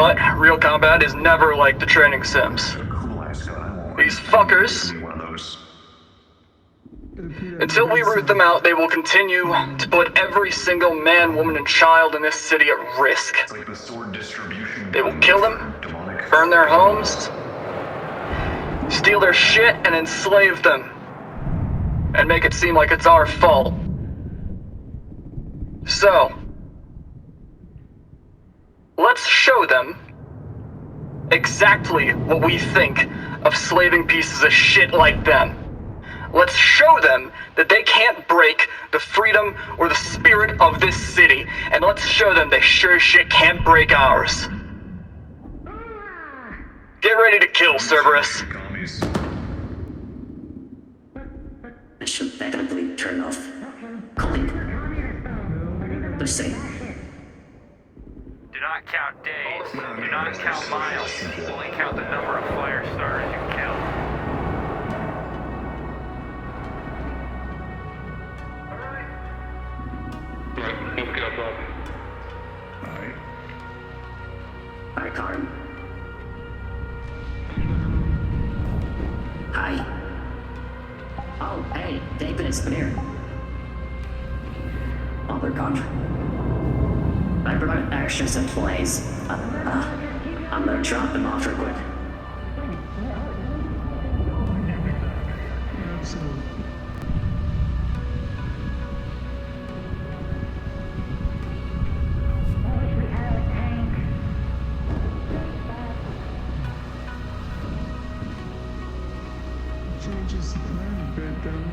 But real combat is never like the training sims. These fuckers, until we root them out, they will continue to put every single man, woman, and child in this city at risk. They will kill them, burn their homes, steal their shit, and enslave them, and make it seem like it's our fault. So, let's show them exactly what we think of slaving pieces of shit like them. Let's show them that they can't break the freedom or the spirit of this city, and let's show them they sure as shit can't break ours. Get ready to kill, Cerberus. I should definitely turn off calling. The same. Do not count days. Do not count miles. Only count the number of firestarters you kill. Right, no problem. Hi, Karen. Hi. Oh, hey, David is here. Oh, they're gone. I brought extra supplies. I'm gonna drop them off real quick. Changes the plan a bit, though.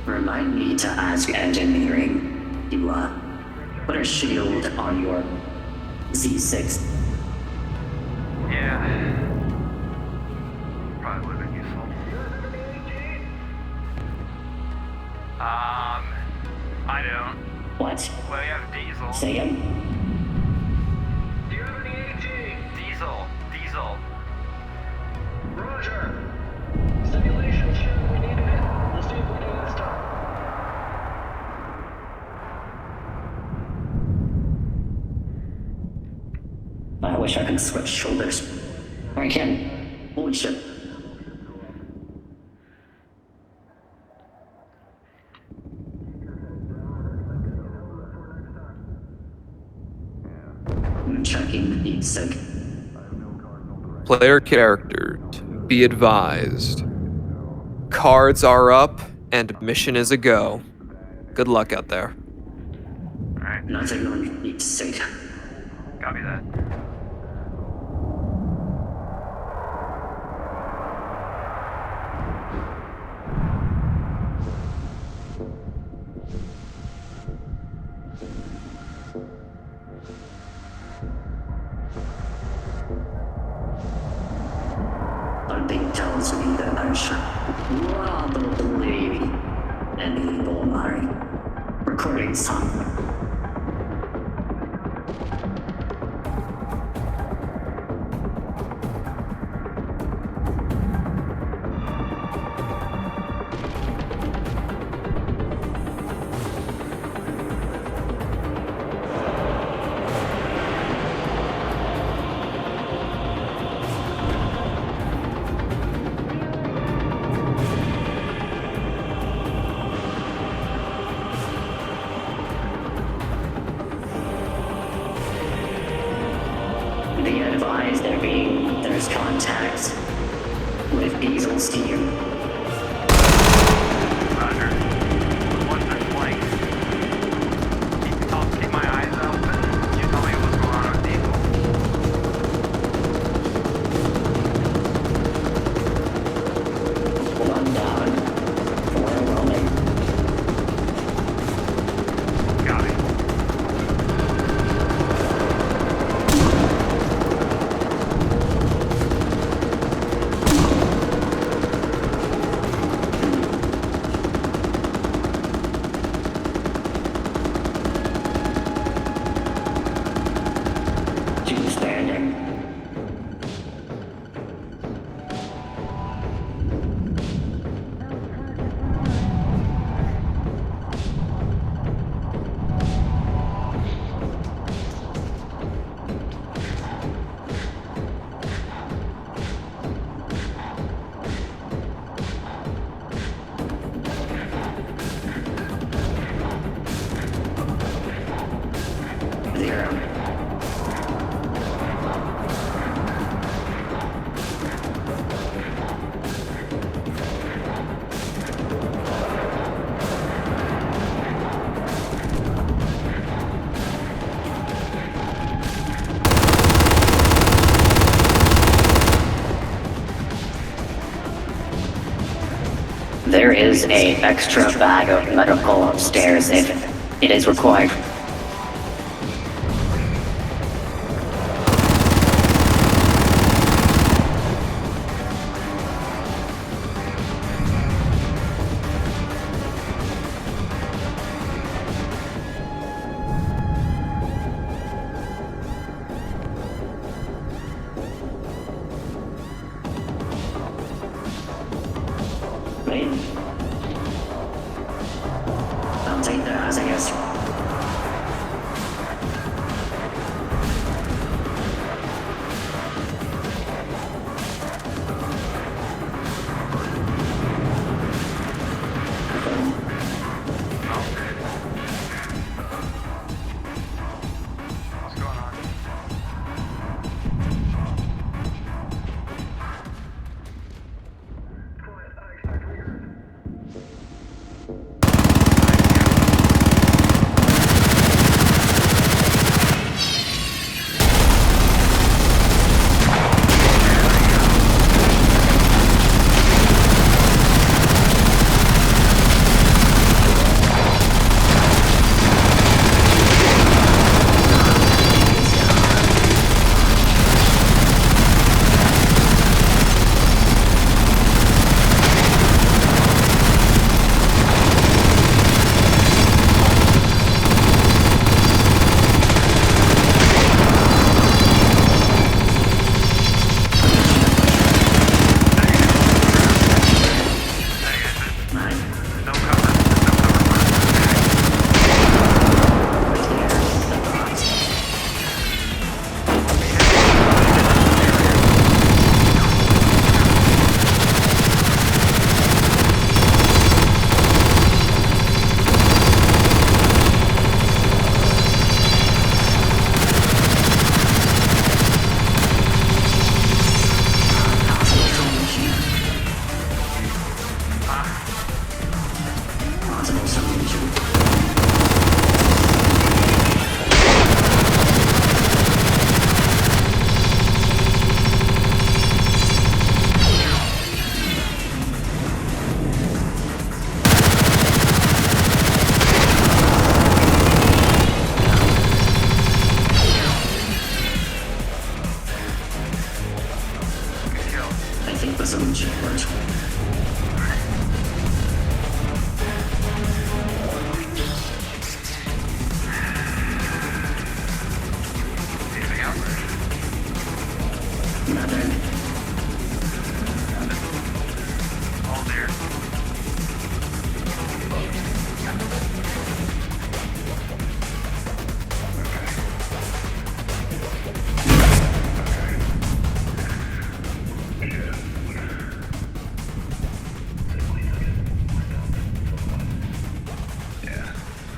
Remind me to ask engineering. You, put a shield on your Z6. Yeah. Probably would have been useful. I don't. What? Well, you have diesel. Say it. Do you have any AT? Diesel. Roger. Simulation showed we needed it. We'll see if we do this time. I wish I could switch shoulders. Or I can. Holy shit. I'm checking the sync. Player character, be advised. Cards are up and mission is a go. Good luck out there. Alright, Nothing on the sync. copy that. Something tells me that I should probably enable my recording software. Be advised there's contact with Diesel's team. Roger. Once they're flanked, I'll keep my eyes open. You tell me what's going on with Diesel. One down. 4 rolling. Copy. is a extra bag of medical upstairs if it is required. I'll take the as I guess. What's going on?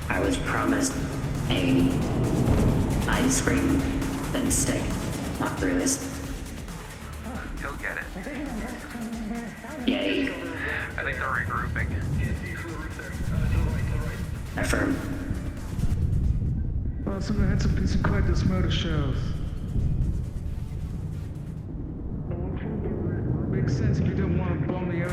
I was promised a ice cream thin stick. Walk through this. He'll get it. Yay. I think they're regrouping. Affirm. Well, someone had some piece of quite motor shows. Makes sense if you don't want to bomb the area.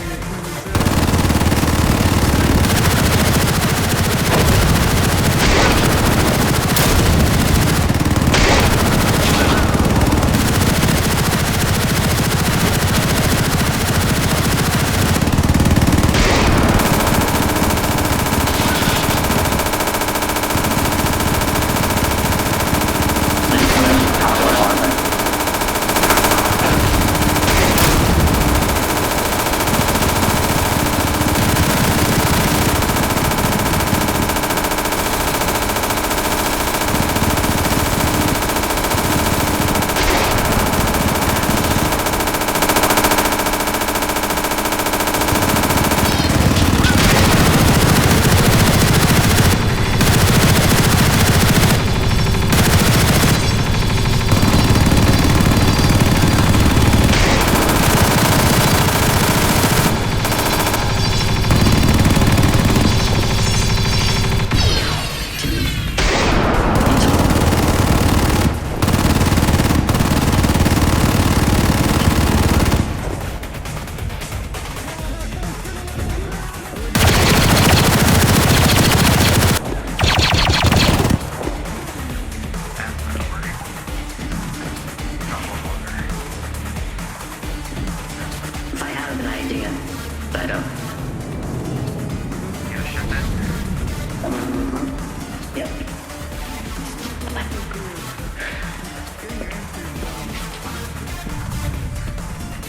Yep.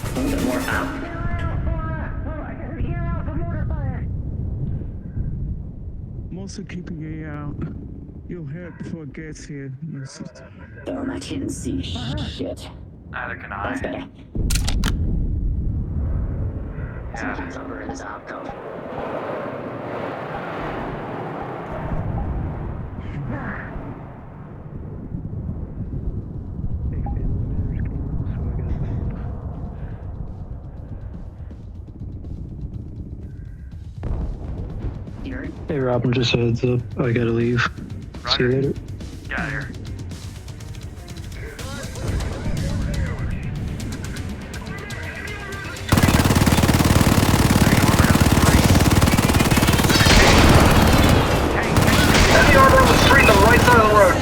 A little bit more up. I'm also keeping an eye out. You'll hear it before it gets here. Darn, I can't see shit. Neither can That's I. better. Yeah. He's over in his alcove. You're Hey Robin, just a heads up. I gotta leave. See you later. Get out of here. Heavy armor on the street, the right side of the road.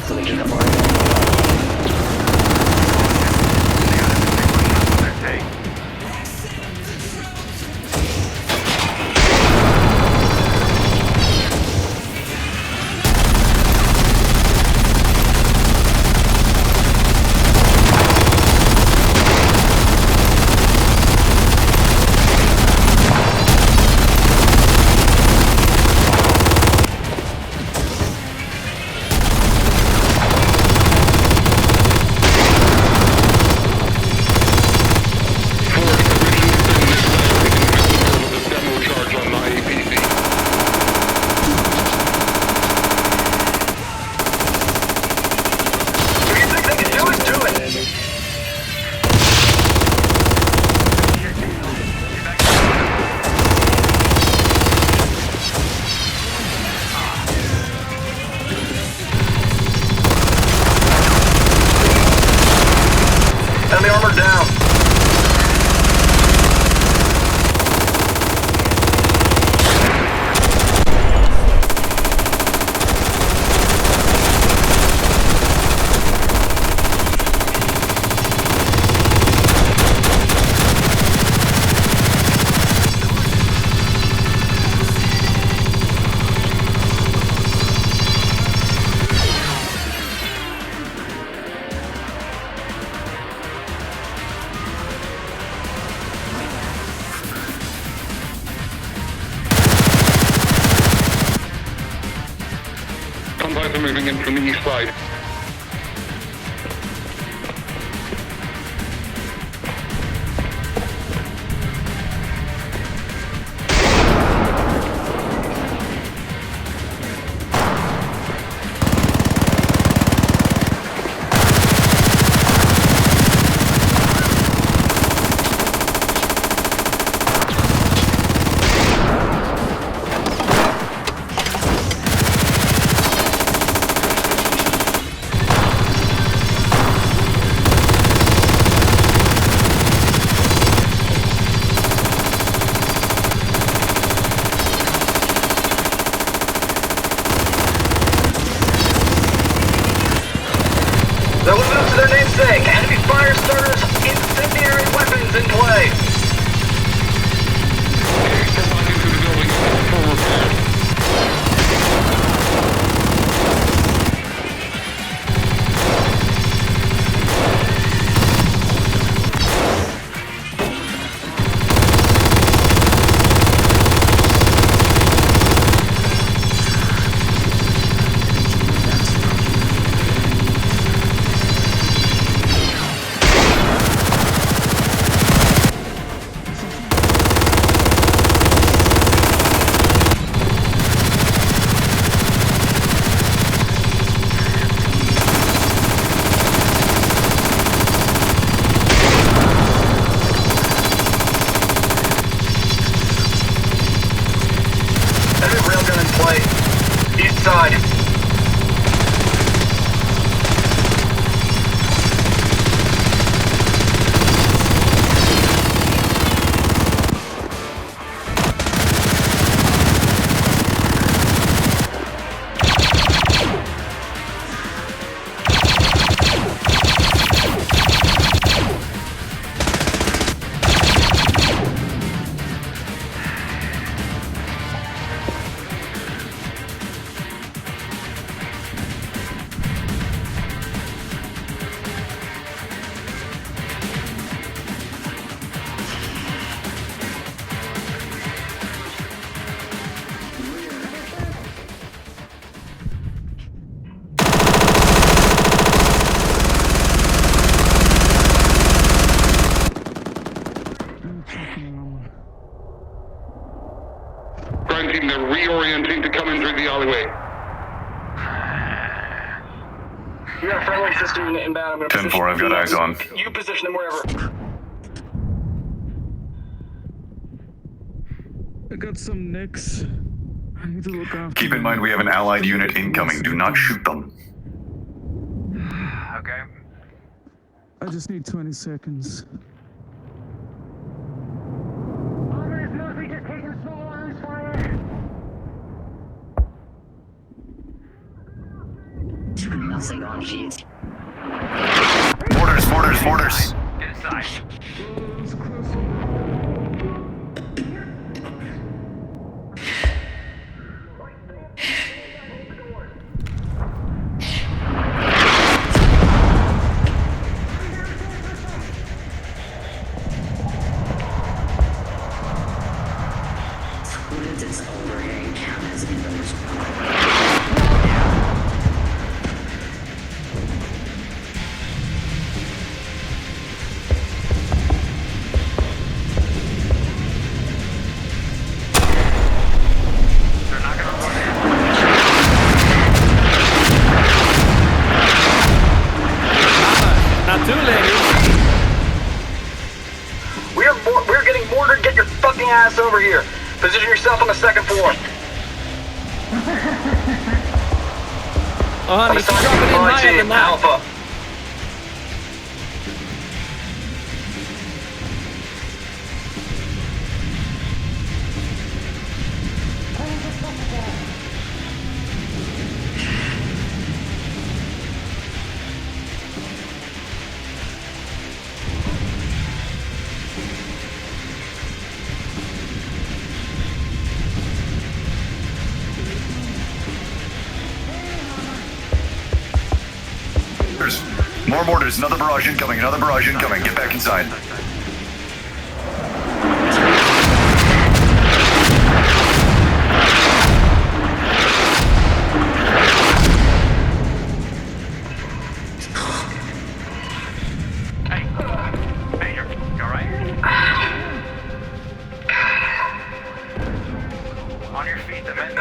so we can avoid it. Hey, Demo charge on my APC. If you think they can do it, do it. Enemy armor down. Combines are moving in from the east side. indicating they're reorienting to come in through the alleyway. You got a friendly system unit inbound. I'm gonna 10-4, I've got eyes on. You position them wherever. I got some nicks. I need to look after Keep in them. mind we have an allied unit incoming. Do not shoot them. Okay. I just need 20 seconds. Nothing on heat. Mortars, mortars, mortars. Get inside. Close, close. Would this overhang count as inverse? They're not gonna run in. Not too late. We're getting mortared. Get your fucking ass over here. Position yourself on the second floor. Oh, honey, she's Assign dropping in supply higher team than that. Alpha. More mortars, another barrage incoming, another barrage incoming. Get back inside. Hey. Major, you alright? On your feet, the men.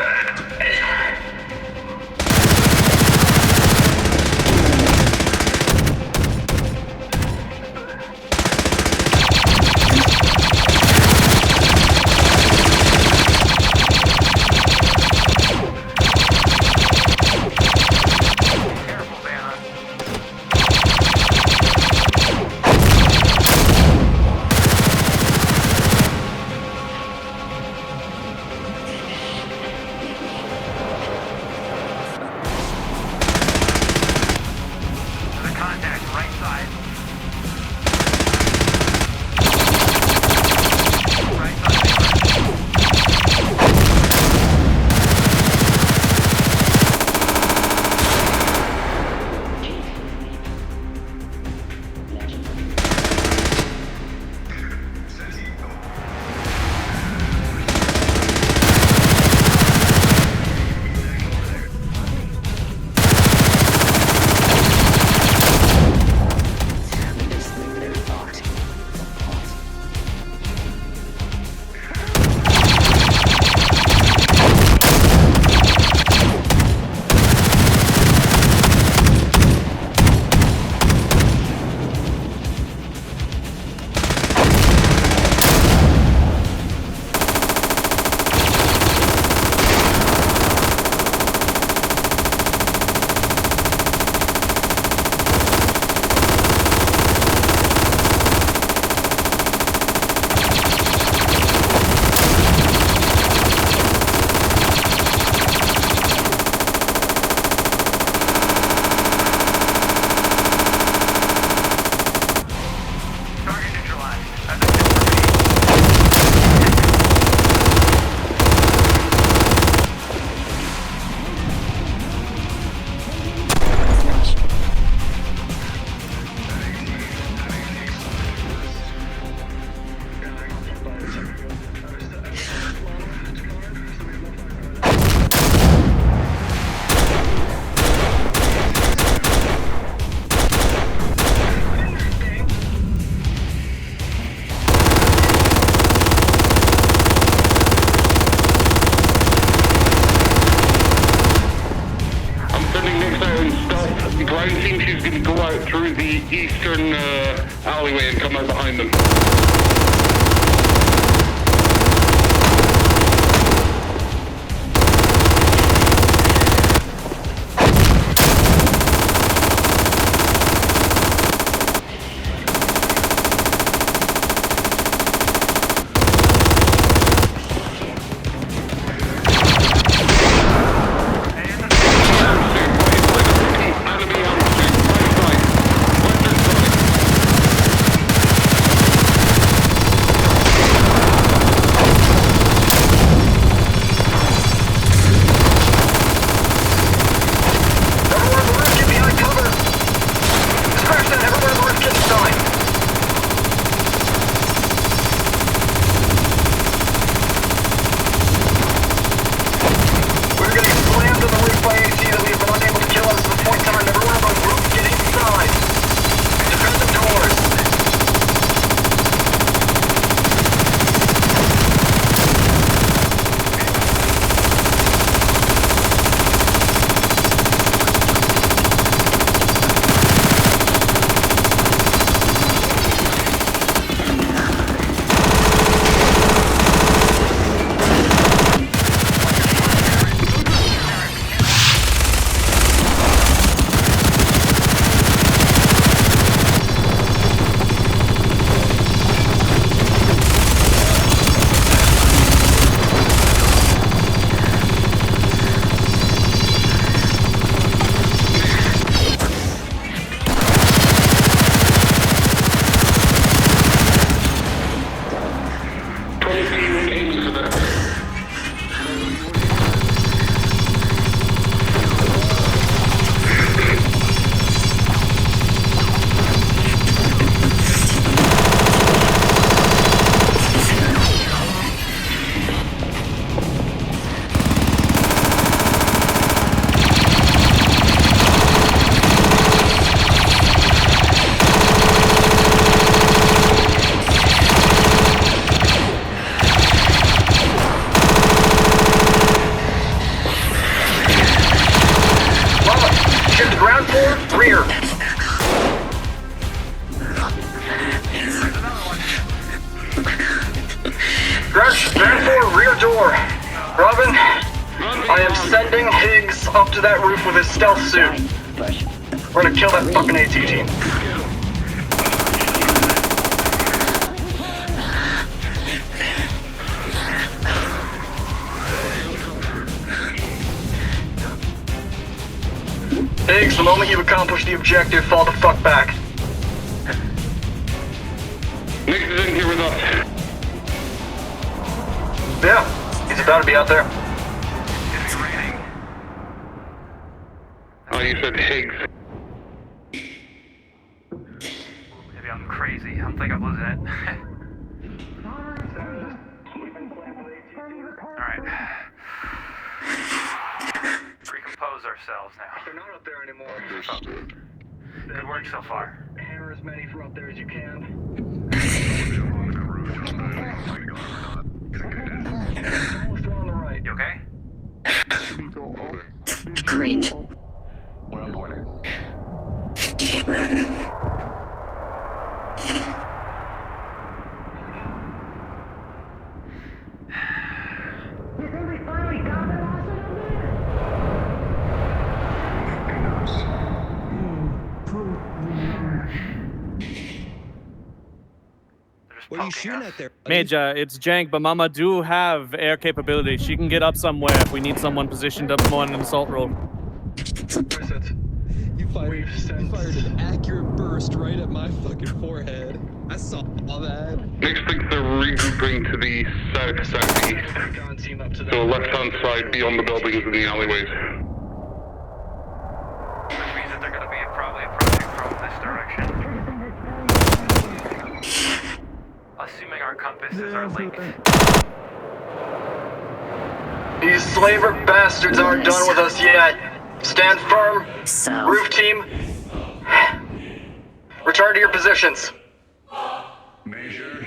through the eastern alleyway and come right behind them. Up to that roof with his stealth suit. We're gonna kill that fucking AT team. Higgs, the moment you've accomplished the objective, fall the fuck back. Nick is in here with us. Yeah, he's about to be out there. Oh, you said Higgs. Maybe I'm crazy. I'm thinking I'm losing it. Alright. Recompose ourselves now. They're not up there anymore. Good work so far. Hammer as many from up there as you can. Almost one on the right. You okay? Great. Where I'm pointing. What are you shooting at there? Mage, it's Jank, but Mama do have air capability. She can get up somewhere if we need someone positioned up more in an assault role. You fired an accurate burst right at my fucking forehead. I saw all that. Nick thinks they're regrouping to the south-southeast. So left-hand side beyond the buildings and the alleyways. Which means that they're going to be probably approaching from this direction. Assuming our compasses are linked. These slaver bastards aren't done with us yet. Stand firm. So, Roof team. Return to your positions. Major.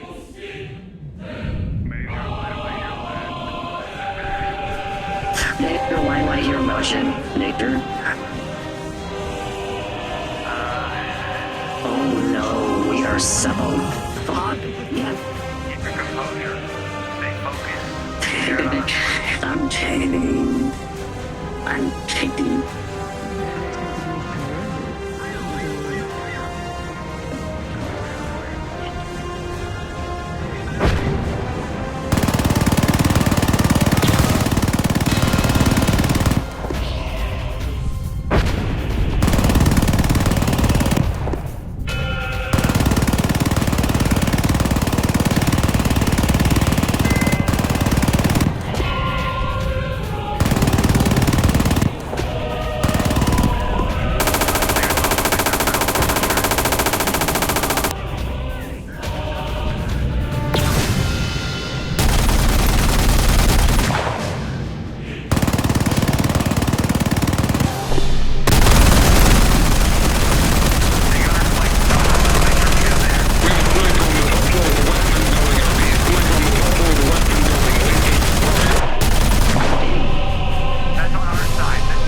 Nature, why your motion? Nature. There's some fog. Yeah. Keep your composure. Stay focused. Take care of us. I'm taking.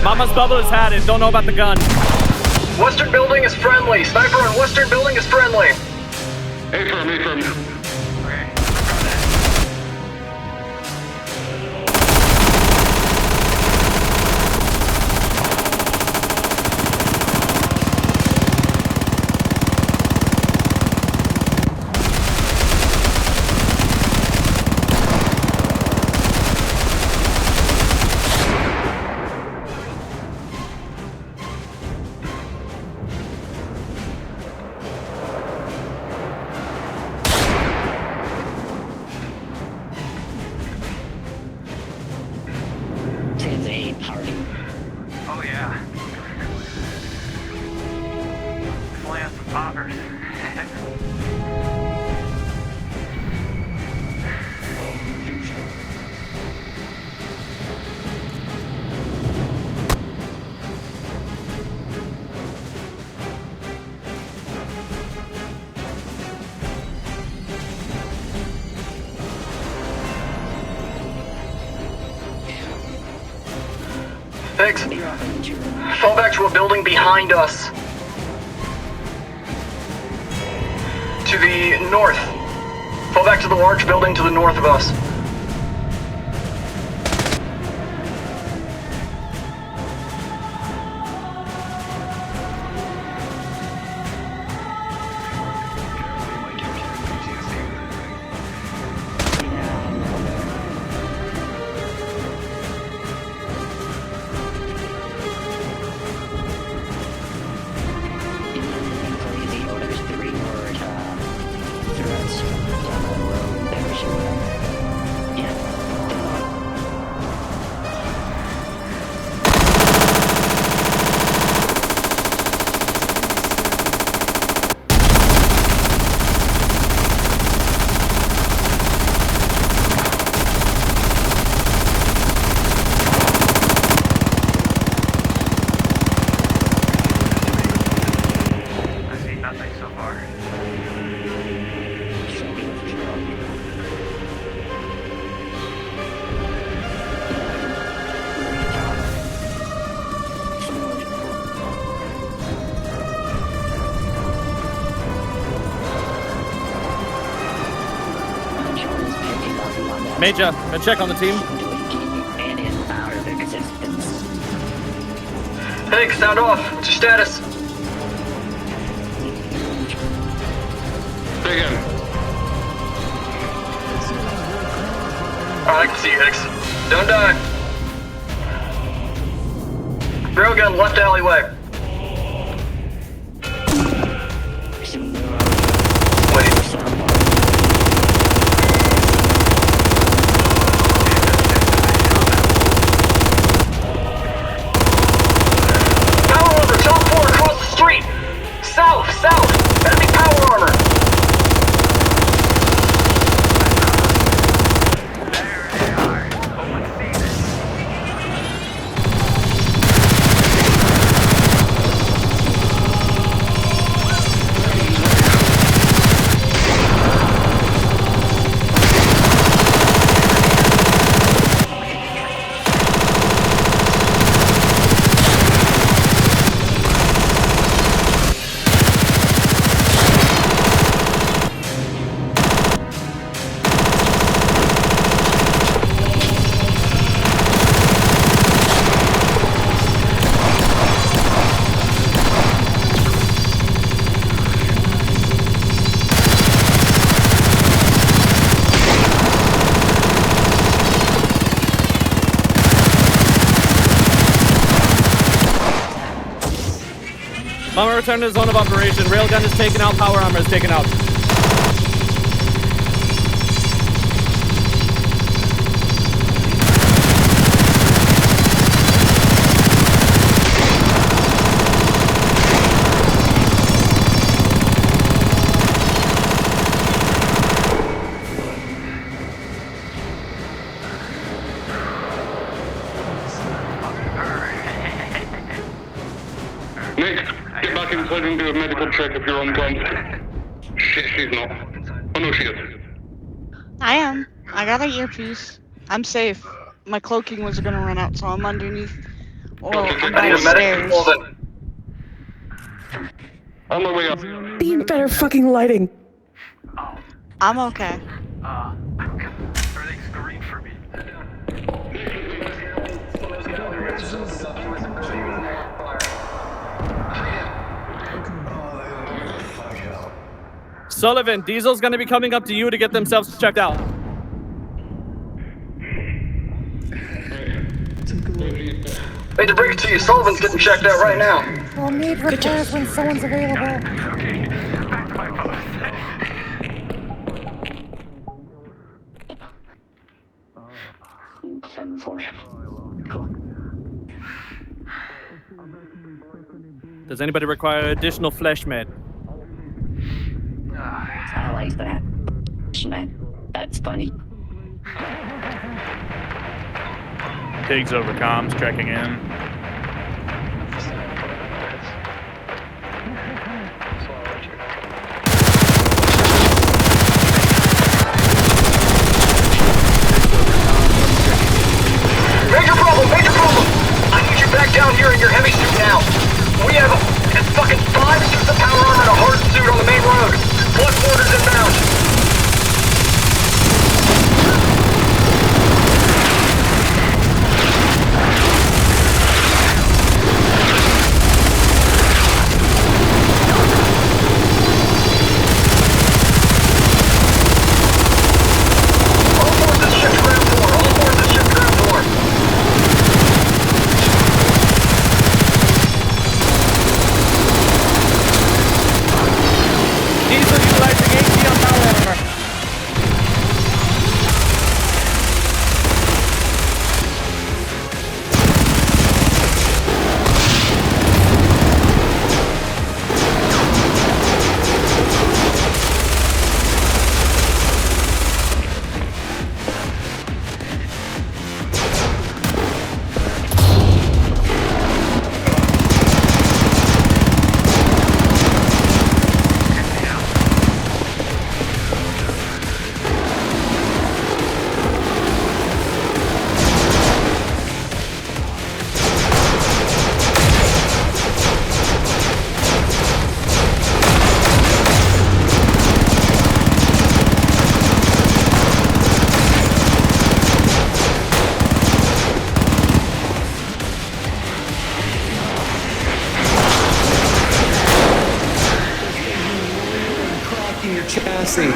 Mama's bubble is had it. Don't know about the gun. Western building is friendly. Sniper on western building is friendly. A-firm. Okay. Party. Oh yeah. Definitely have some poppers. Thanks. Fall back to a building behind us. To the north. Fall back to the large building to the north of us. Major, a check on the team. Hey, sound off. What's your status? Big M. Alright, I can see you, Hicks. Don't die. Railgun, left alleyway. Wait. Power armor, top floor, across the street. South. Enemy power armor. There they are. Open season. Mama, return to the zone of operation. Railgun is taken out. Power armor is taken out. Nick, get back inside and do a medical check if you're on time. Shit, she's not. Oh no, she is. I am. I got an earpiece. I'm safe. My cloaking was gonna run out, so I'm underneath. Or I'm I need a medic downstairs. call then. On my way up. Need better fucking lighting. I'm okay. Everything's green for me. Sullivan, Diesel's gonna be coming up to you to get themselves checked out. Hate to break it to you, Sullivan's getting checked out right now. We'll need repairs when someone's available. Okay, back to my post. Does anybody require additional flesh med? I like that. That's funny. Pigs over comms, checking in. Major problem, major problem! I need you back down here in your heavy suit now. We have fucking 5 suits of power armor and a hard suit on the main road. Blood quarters inbound. All forces shift to ground floor. All forces shift to ground floor. Diesel utilizing AC on power armor. Your chassis.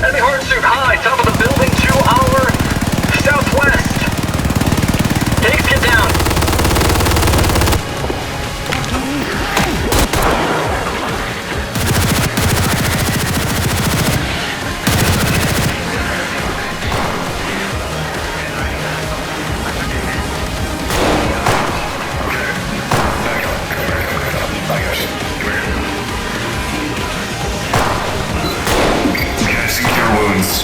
Enemy hard suit high, top of the building to our southwest. Pigs, get down. Secure wounds.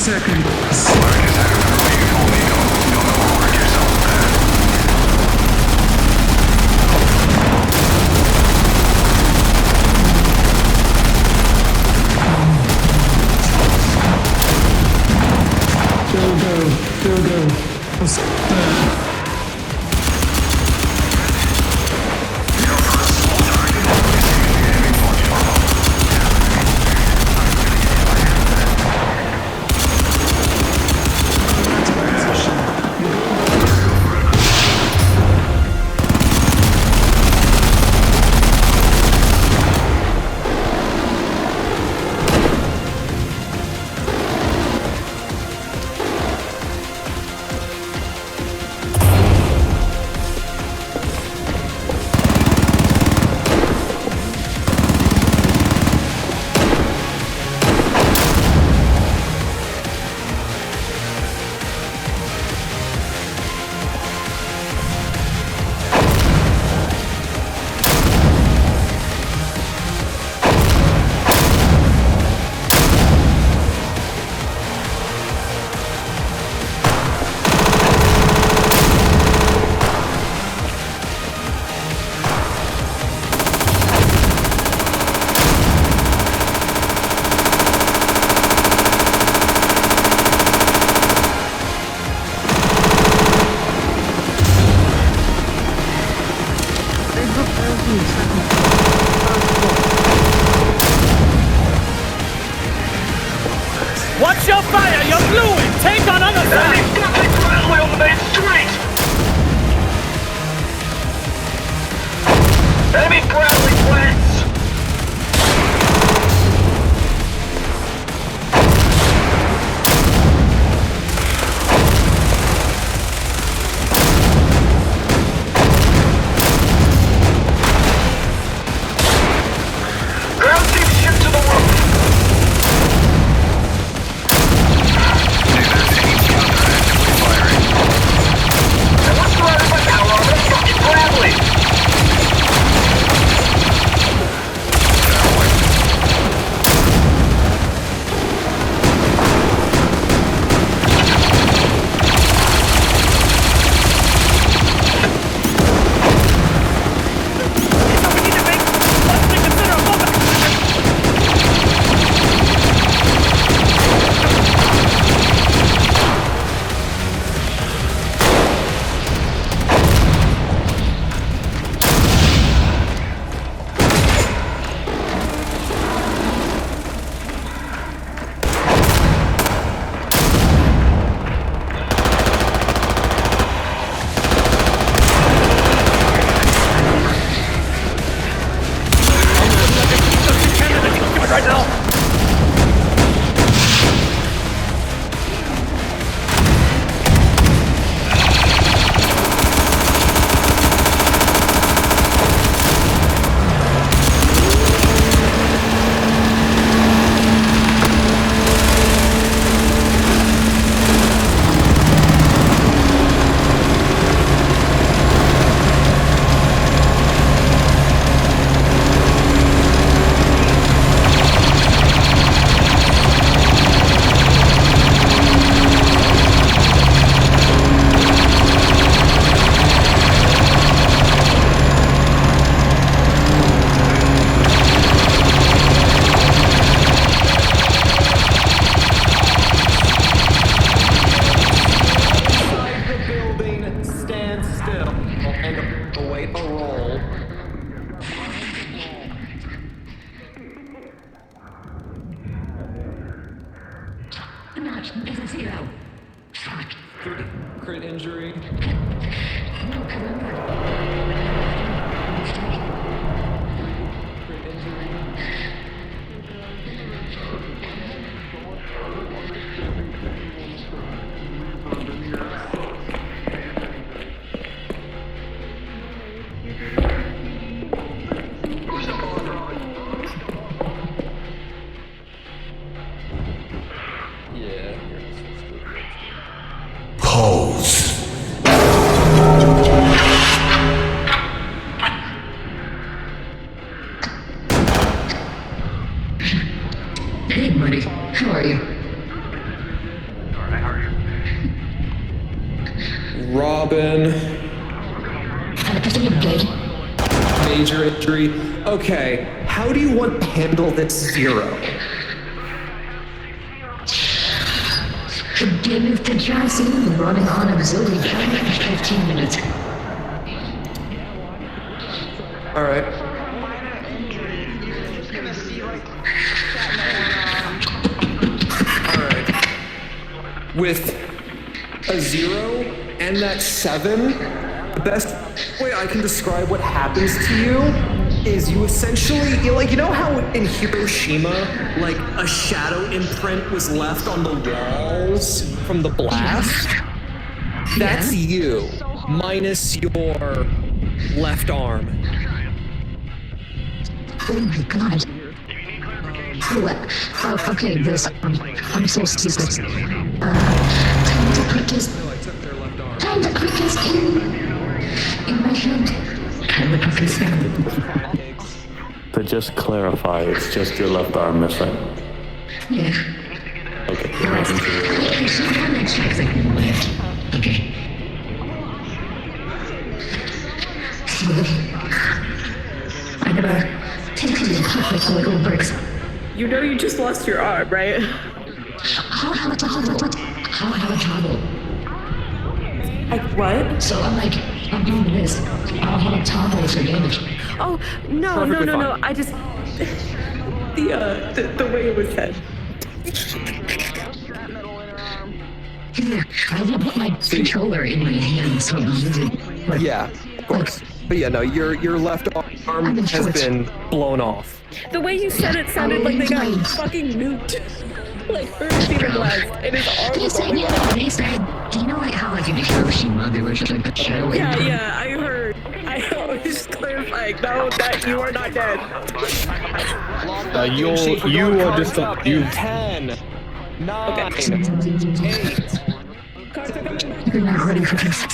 seconds. Go. Let's Watch your fire! You're fluid! Take on other side! Bradley on the main street! Enemy Bradley plants! Ground team shift to the roof! And what's surrounded by power on the fucking Bradley? Crit injury. Hey, Marty. How are you? Robin. Major injury. Okay, how do you want to handle this 0? Get moved to Johnson and running on auxiliary camera in 15 minutes. Alright. Alright. With a 0 and that 7, the best way I can describe what happens to you is you essentially, you know how in Hiroshima, like a shadow imprint was left on the walls from the blast? That's you, minus your left arm. Oh my god. Oh, okay, this, I'm so stupid. Time to click his in my hand. Time to click his hand. To just clarify, it's just your left arm missing. Yeah. Okay, you're making sure. Okay. I gotta take these like little bricks. You know you just lost your arm, right? How have a toggle? Like what? So I'm doing this. I'll have a toggle for damage. Oh, no. I just... The way it was said. Here, I will put my controller in my hand so I'm using. Yeah, of course. But yeah, no, your left arm has been blown off. The way you said it sounded like they got fucking nuked. Like Hiroshima blast, and his arm was all do you know how in Hiroshima there was just like a shadow? Yeah, I heard. I was just clarifying. No, that you are not dead. You are just you 10, 9, 8. You're not ready for this.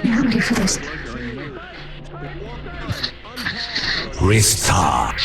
You're not ready for this. Restart.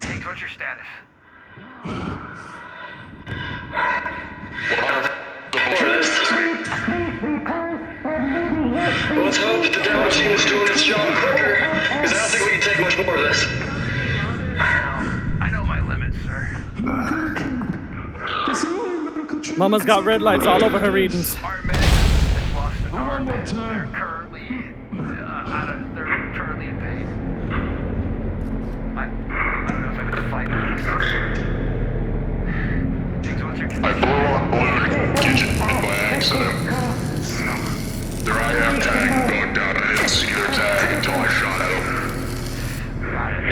Hey, what's your status? Let's hope that the demo team is doing its job quicker, because I don't think we can take much more of this. I know my limits, sir. Mama's got red lights all over her readings. Our medics have lost an arm. They're currently they're currently in pain. I don't know if I could fight this. Diggs, what's your I blew on boiler kitchen by accident. Their IM tag bugged out. I didn't see their tag until I shot at them. Got it.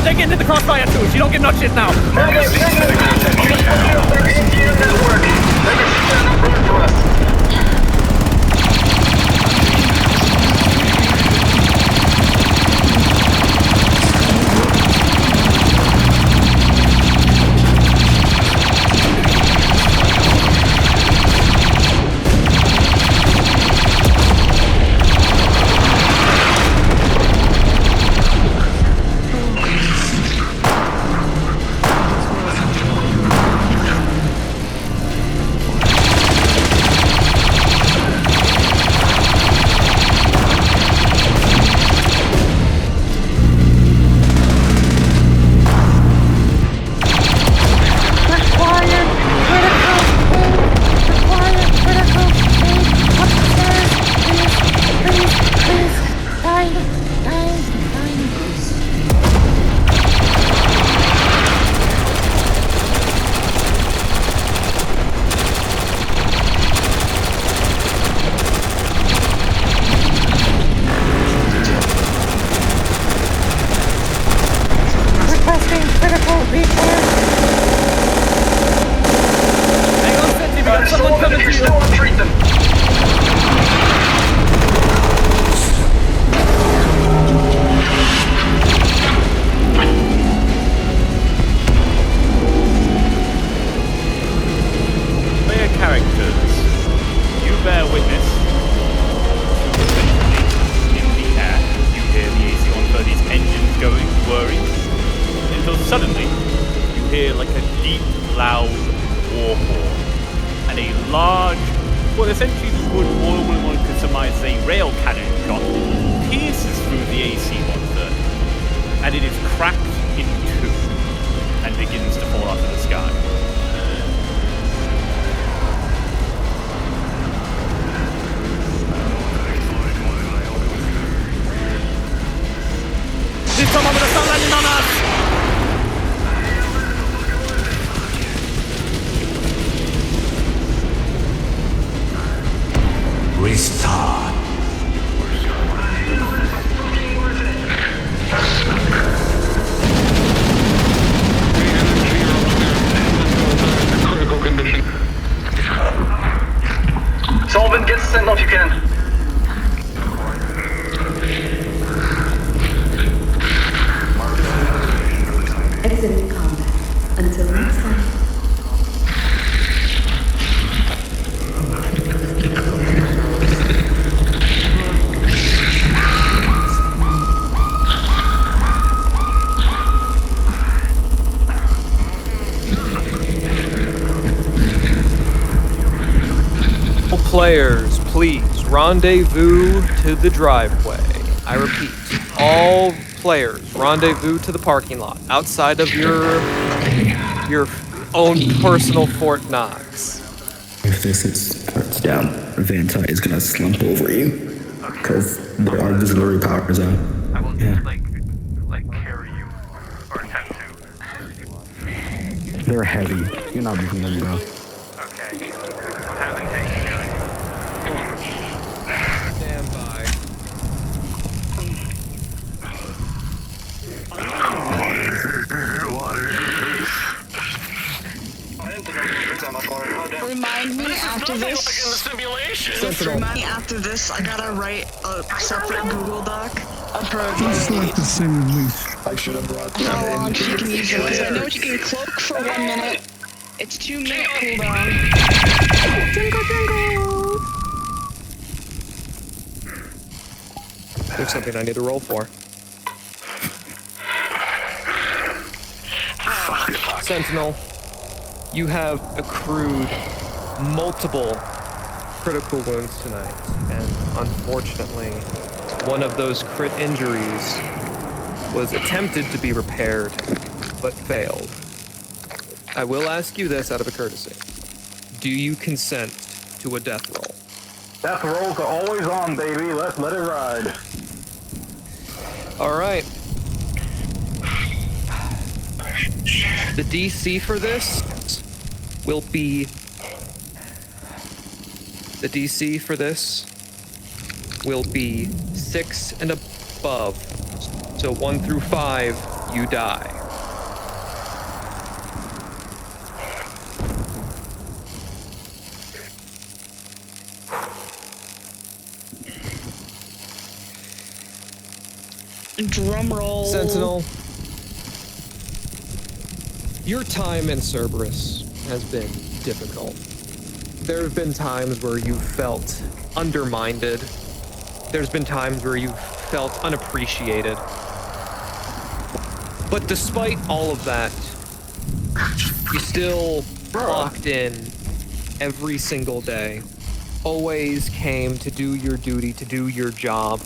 they're getting in the crossfire too. She don't get no shit now. Sullivan, get Sentinel if you can. Exiting combat. Until next time. Players, please rendezvous to the driveway. I repeat, all players rendezvous to the parking lot outside of your own personal Fort Knox. If this starts down, Vanta is gonna slump over you because there are auxiliary powers out. I will Yeah. like carry you or attempt to. They're heavy. You're not moving them, bro. Okay. Having taken Stand by. Remind me after this. Remind me after this. I gotta write a separate Google Doc. Just like the simulation. I should have brought How long you can use it? Because I know you can cloak for 1 minute. It's 2-minute cooldown. Jingle, jingle. There's something I need to roll for. Sentinel, you have accrued multiple critical wounds tonight, and unfortunately, one of those crit injuries was attempted to be repaired, but failed. I will ask you this out of a courtesy. Do you consent to a death roll? Death rolls are always on, baby. Let's let it ride. All right. The DC for this will be... The DC for this will be 6 and above. So 1 through 5, you die. Drum roll. Sentinel, your time in Cerberus has been difficult. There have been times where you've felt undermined. There's been times where you've felt unappreciated. But despite all of that, you still clocked in every single day. Always came to do your duty, to do your job.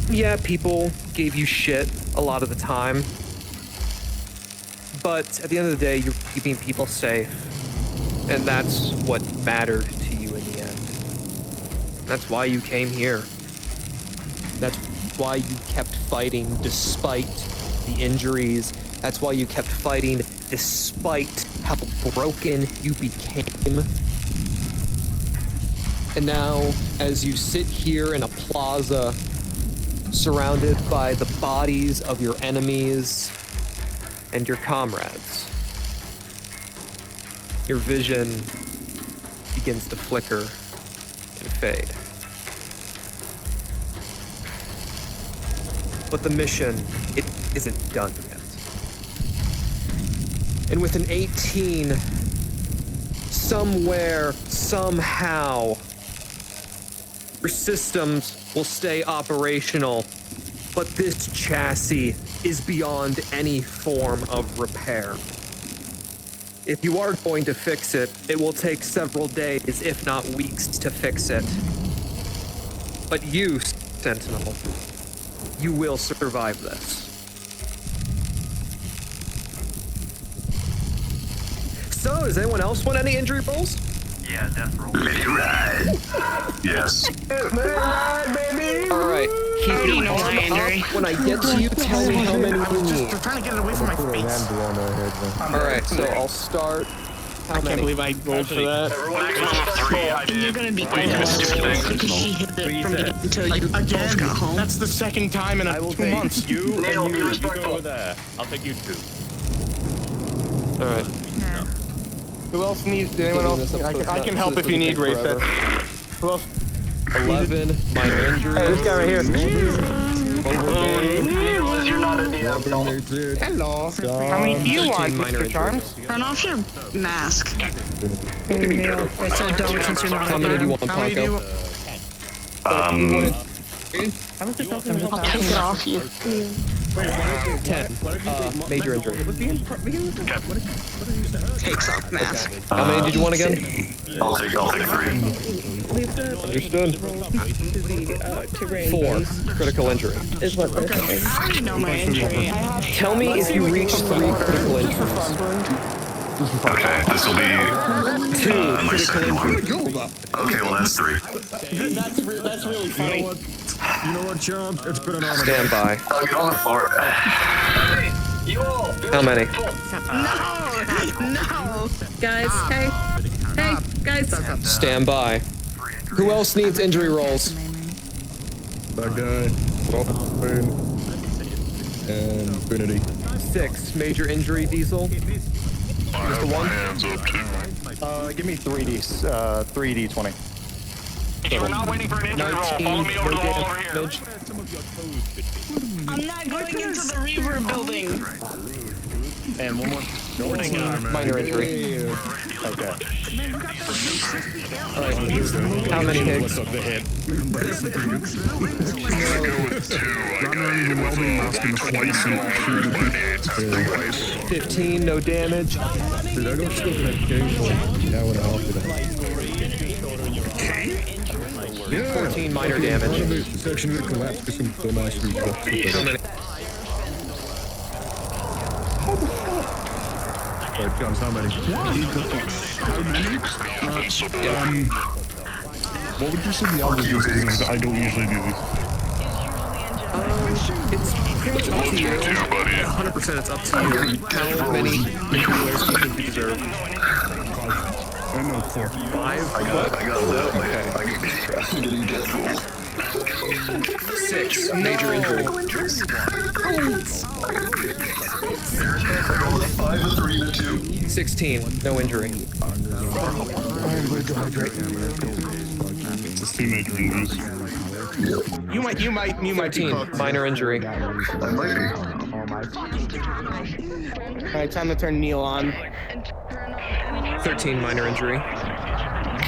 Yeah, people gave you shit a lot of the time. But at the end of the day, you're keeping people safe. And that's what mattered to you in the end. That's why you came here. That's why you kept fighting despite the injuries. That's why you kept fighting despite how broken you became. And now, as you sit here in a plaza, surrounded by the bodies of your enemies and your comrades, your vision begins to flicker and fade. But the mission, it isn't done yet. And with an 18, somewhere, somehow, your systems will stay operational, but this chassis is beyond any form of repair. If you are going to fix it, it will take several days, if not weeks, to fix it. But you, Sentinel, you will survive this. So, does anyone else want any injury rolls? Yeah, death roll. Yes. Alright, keep your arm up. When I get to you, tell me how many you need. I'm trying to get it away from my face. Alright, so I'll start. How I can't many? believe I rolled for that. You're gonna be because she hit it from the until you both got home. That's the second time in 2 months. You and you go over there. I'll take you two. Alright. Who else needs? Anyone else? I can help if you need, Ray. Who else? 11 minor injuries. Hey, this guy right here. You're not in the Hello. How many do you want, Mr. Charms? Turn off your mask. So don't, since you're not How many do you want, How many do you Paco? want? I'll take it off you. 10. Major injury. Takes off mask. How many did you want again? I'll take 3. Understood. to Rainbow 4. Critical injury. is what they're saying. I already know my injury. Tell me if you reach 3 critical injuries. Okay, this will be 2 my critical second one. injuries. Okay, well that's 3. That's really funny. You know what, John? It's been an honor. Stand by. I'll get on the floor. You all. How many? No! Guys, hey, guys. Stand by. Who else needs injury rolls? That guy. Pain. And Infinity. 6. Major injury, Diesel. I have my hands up too. Give me 3d20. We're not waiting for an injury roll. Follow me over to the wall over here. damage. I'm not going into the reverb building. And one more. Minor injury. Okay. Alright. How many hits? What's up the head? I'm gonna go with 2. Twice and shoot my hands twice. 15, no damage. Dude, I go skip that game for an hour and a half today. 14 minor damage. It's actually gonna collapse because some dumbass dude got How many? Alright, John's how many? What would you say the average is? Because I don't usually do these. It's pretty much up to you. 100% it's up to you. How many injuries you think you deserve? I don't know, 5? I got I'm getting death roll. 6, major injury. I rolled a 5, a 3, and a 2. 16, no injury. You might be 13, cooked. minor injury. I might be. Alright, time to turn Neil on. 13, minor injury.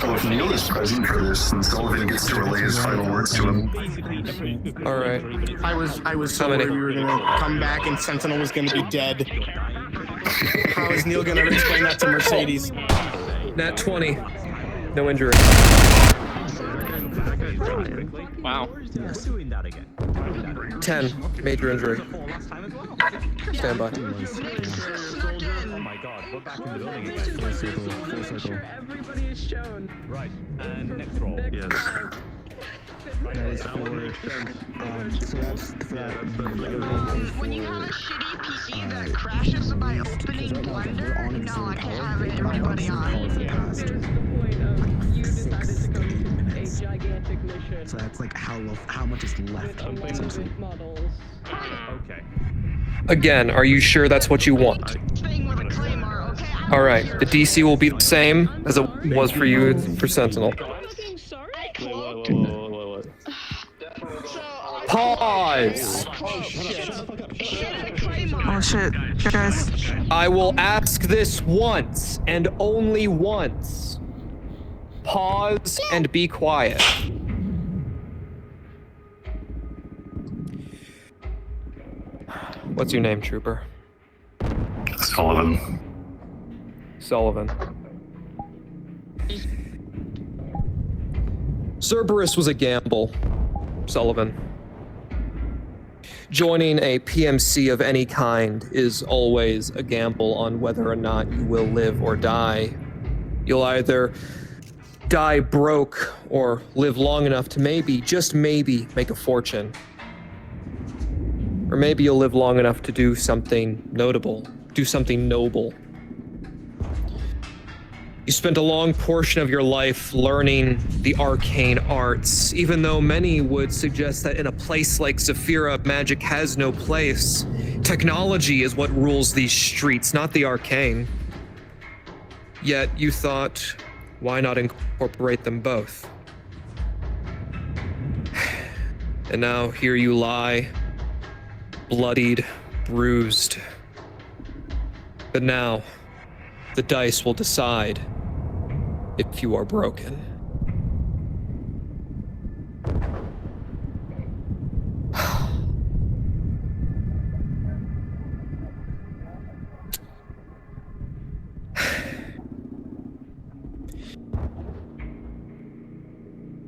Oh, if Neil is present for this, then Sullivan gets to relay his final words to him. Alright. I was so How many? worried we were gonna come back and Sentinel was gonna be dead. How is Neil gonna explain that to Mercedes? Nat 20, no injury. Wow. 10, major injury. Stand by. Oh my god, we're back in the building again. Full circle, full circle. Everybody is shown. Right, and next roll. Yes. That is for, so that's that. When you have a shitty PC that crashes by opening Blender, no, I can't have everybody on. That's the point of you decided to go a gigantic mission. So that's like how much is left. With models. Okay. Again, are you sure that's what you want? Alright, the DC will be the same as it was for you for Sentinel. Pause! Oh shit, guys. I will ask this once and only once. Pause and be quiet. What's your name, Trooper? Sullivan. Sullivan. Cerberus was a gamble, Sullivan. Joining a PMC of any kind is always a gamble on whether or not you will live or die. You'll either die broke or live long enough to maybe, just maybe, make a fortune. Or maybe you'll live long enough to do something notable, do something noble. You spent a long portion of your life learning the arcane arts, even though many would suggest that in a place like Zephyra, magic has no place. Technology is what rules these streets, not the arcane. Yet you thought, why not incorporate them both? And now here you lie, bloodied, bruised. But now, the dice will decide if you are broken.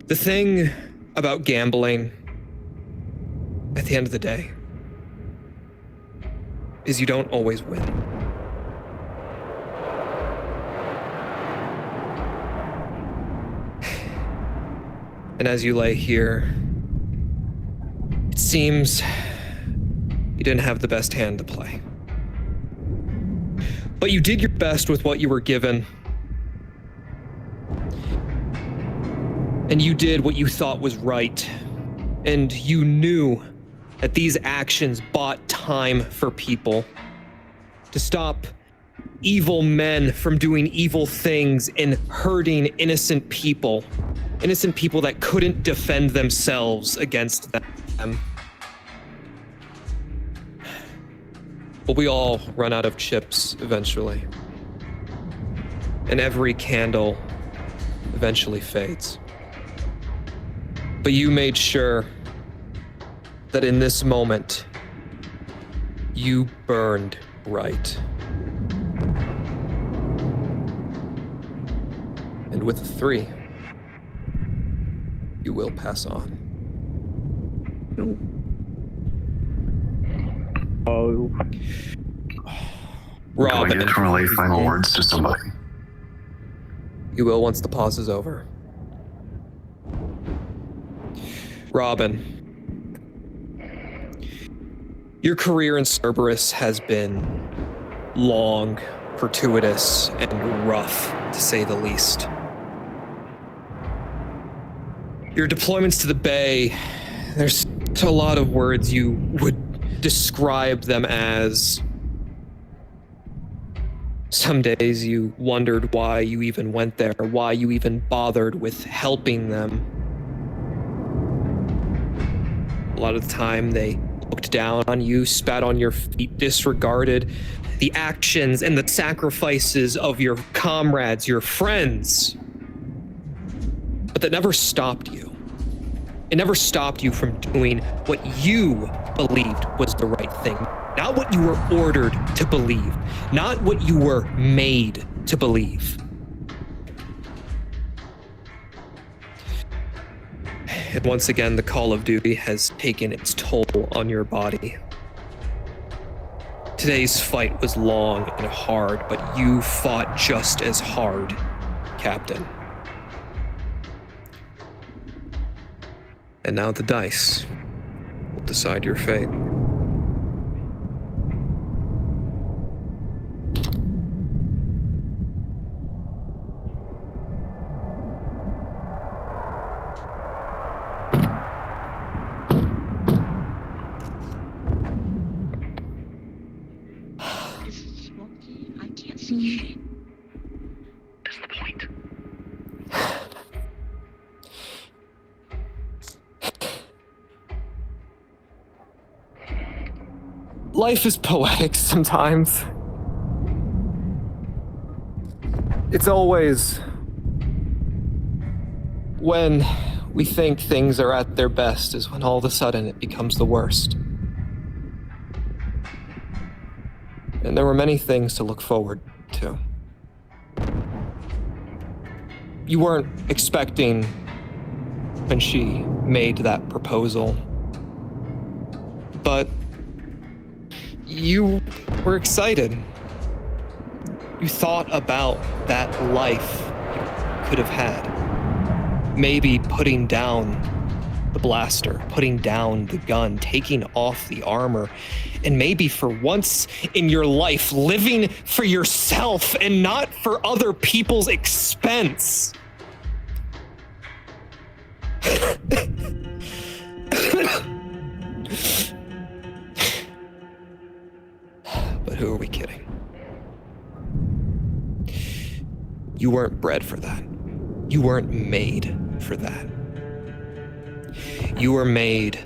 The thing about gambling, at the end of the day, is you don't always win. And as you lay here, it seems you didn't have the best hand to play. But you did your best with what you were given. And you did what you thought was right. And you knew that these actions bought time for people to stop evil men from doing evil things and hurting innocent people that couldn't defend themselves against them. But we all run out of chips eventually. And every candle eventually fades. But you made sure that in this moment, you burned bright. And with a 3, you will pass on. Oh. Robin. Do I get to relay final words to somebody? You will once the pause is over. Robin. Your career in Cerberus has been long, fortuitous, and rough, to say the least. Your deployments to the Bay, there's a lot of words you would describe them as. Some days you wondered why you even went there, why you even bothered with helping them. A lot of the time they looked down on you, spat on your feet, disregarded the actions and the sacrifices of your comrades, your friends. But that never stopped you. It never stopped you from doing what you believed was the right thing. Not what you were ordered to believe. Not what you were made to believe. And once again, the call of duty has taken its toll on your body. Today's fight was long and hard, but you fought just as hard, Captain. And now the dice will decide your fate. That's the point. Life is poetic sometimes. It's always when we think things are at their best is when all of a sudden it becomes the worst. And there were many things to look forward to. You weren't expecting when she made that proposal, but you were excited. You thought about that life you could have had. Maybe putting down the blaster, putting down the gun, taking off the armor, and maybe for once in your life, living for yourself and not for other people's expense. But who are we kidding? You weren't bred for that. You weren't made for that. You were made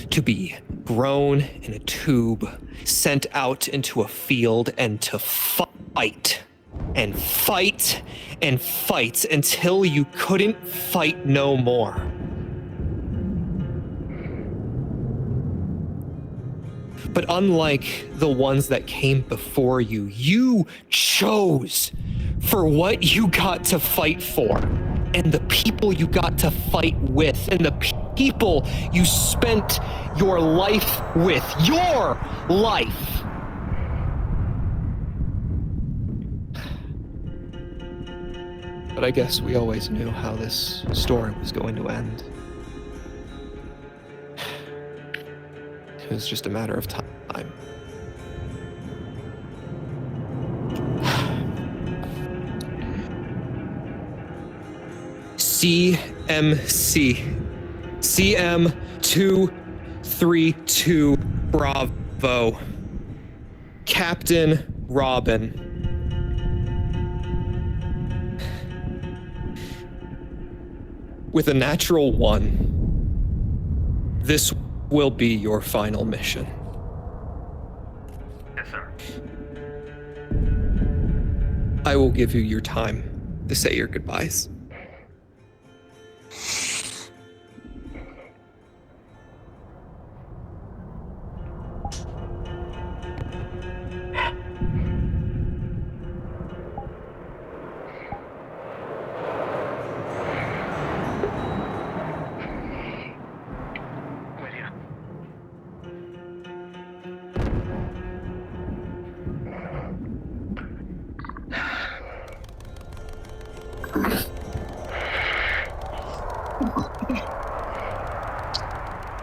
to be grown in a tube, sent out into a field, and to fight and fight and fight until you couldn't fight no more. But unlike the ones that came before you, you chose for what you got to fight for, and the people you got to fight with, and the people you spent your life with. Your life! But I guess we always knew how this story was going to end. It was just a matter of time. CM232 Bravo. Captain Robin. With a natural 1, this will be your final mission. Yes, sir. I will give you your time to say your goodbyes.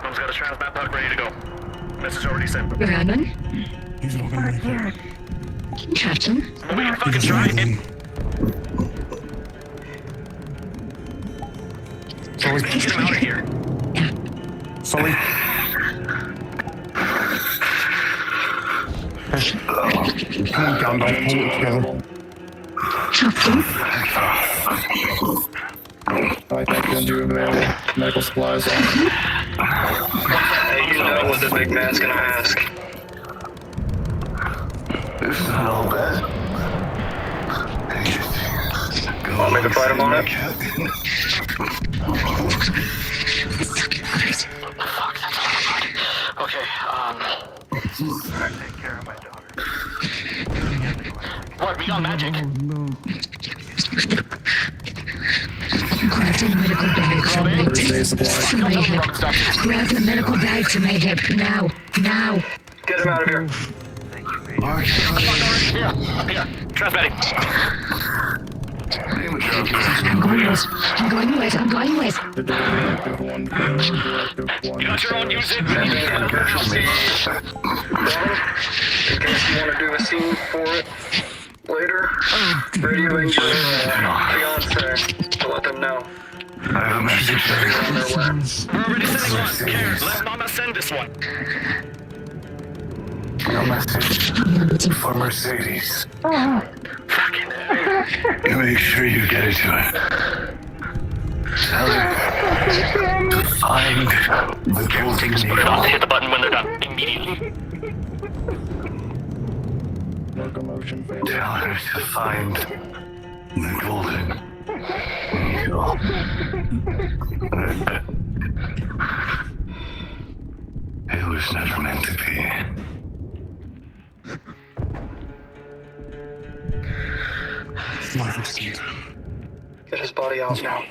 Mom's got a transmat puck ready to go. Message already sent. Robin? He's walking right there. Captain? Well, we can fucking try it. Sully. Get him out of here. Sully. Come on, down, don't pull it together. I can do medical supplies. Hey, you know what the big man's gonna ask. This is not all bad. Want me to fight him on it? Okay, take care of my daughter. What? We got magic. Grab the medical bag from my hip. Grab the medical bag from my hip. Now. Now. Get him out of here. Here. Transmitting. I'm going with. You got your own, use it. In case you want to do a scene for it later, radioing your fiance to let them know. I have a message for you. On their way. We're already sending one. Here, let Mama send this one. No message for Mercedes. You make sure you get it to her. Tell her to find the golden needle. Hit the button when they're done. Immediately. Locomotion failure. Tell her to find the golden needle. It was never meant to be. Get his body out now.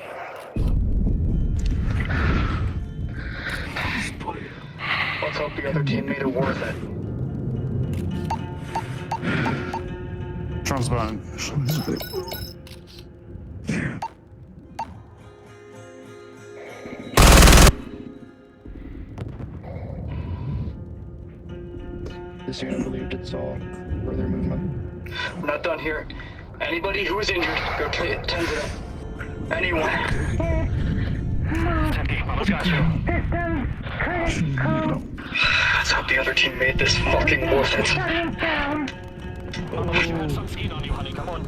Let's hope the other team made it worth it. Transparent. This unit believed it saw further movement. I'm not done here. Anybody who is injured, go tend to them. Anyone. Mama's got you. Let's hope the other team made this fucking worth it. Mama, we have some feed on you, honey. Come on.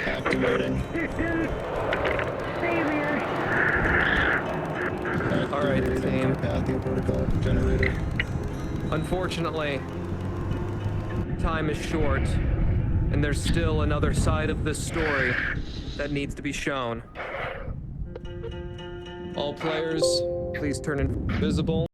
Activating. Alright, team. Pathio protocol generator. Unfortunately, time is short, and there's still another side of this story that needs to be shown. All players, please turn invisible.